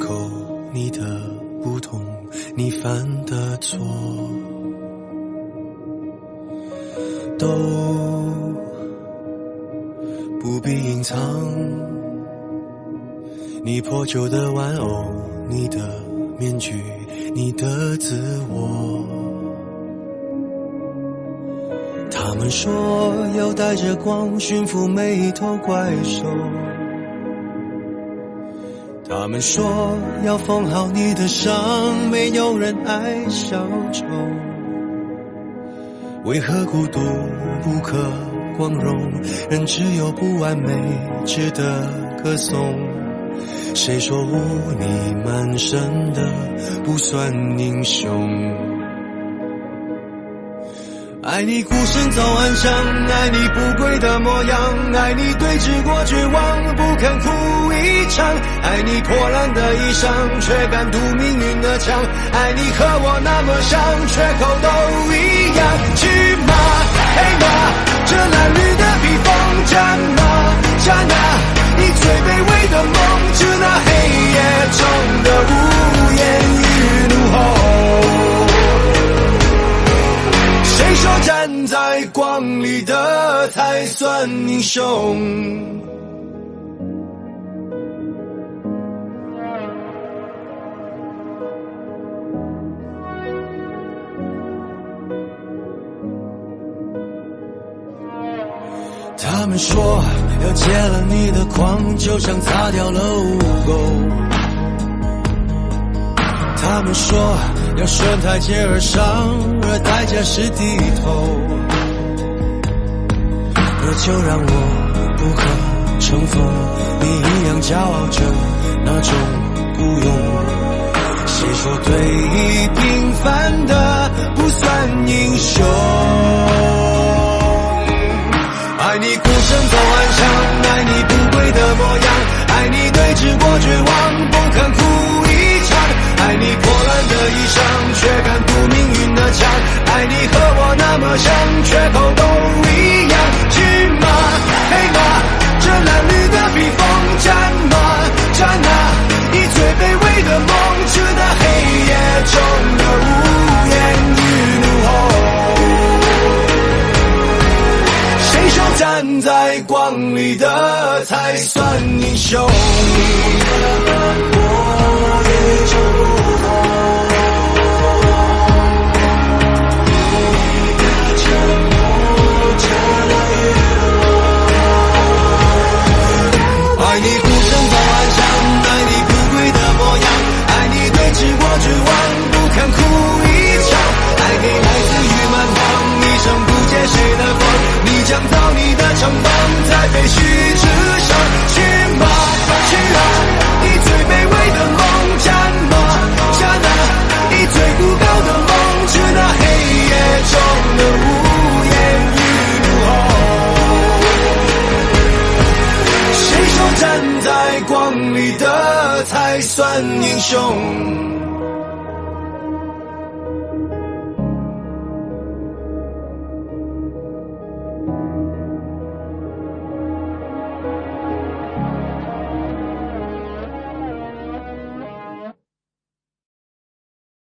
口你的不同，你犯的错，都不必隐藏。你破旧的玩偶，你的面具，你的自我。他们说要带着光驯服每一头怪兽，他们说要缝好你的伤，没有人爱小丑。为何孤独不可光荣，人只有不完美值得歌颂？谁说污泥满身的不算英雄？爱你孤身走暗巷，爱你不跪的模样，爱你对峙过绝望不肯哭一场，爱你破烂的衣裳却敢堵命运的枪，爱你和我那么像缺口都一样。去马黑马，这褴褛的披风，战马战啊，你最卑微的梦，致那黑夜中的无言与怒吼。谁说站在光里的才算英雄？他们说要戒了你的狂，就像擦掉了污垢。他们说要顺台阶而上，而代价是低头。那就让我不可乘风，你一样骄傲着那种孤勇。谁说对弈平凡的不算英雄？爱你孤身走暗巷，爱你不跪的模样，爱你对峙过绝望不肯哭一场，爱你破烂的衣裳却敢堵命运的枪，爱你和我那么像缺口都一样。去马黑马，这褴褛的披风，战马战啊，你最卑微的梦，致那黑夜中的无言与怒吼。谁说站在光里的才算英雄？爱你孤身走暗巷，爱你不跪的模样，爱你对峙过绝望不肯哭一场，爱你来自于蛮荒，一生不借谁的光，你将造你的城邦在废墟之上。去吧去啊，你最卑微的梦，战吧战啊，你最孤高的梦，致那黑夜中的无言与怒吼。谁说站在光里的才算英雄？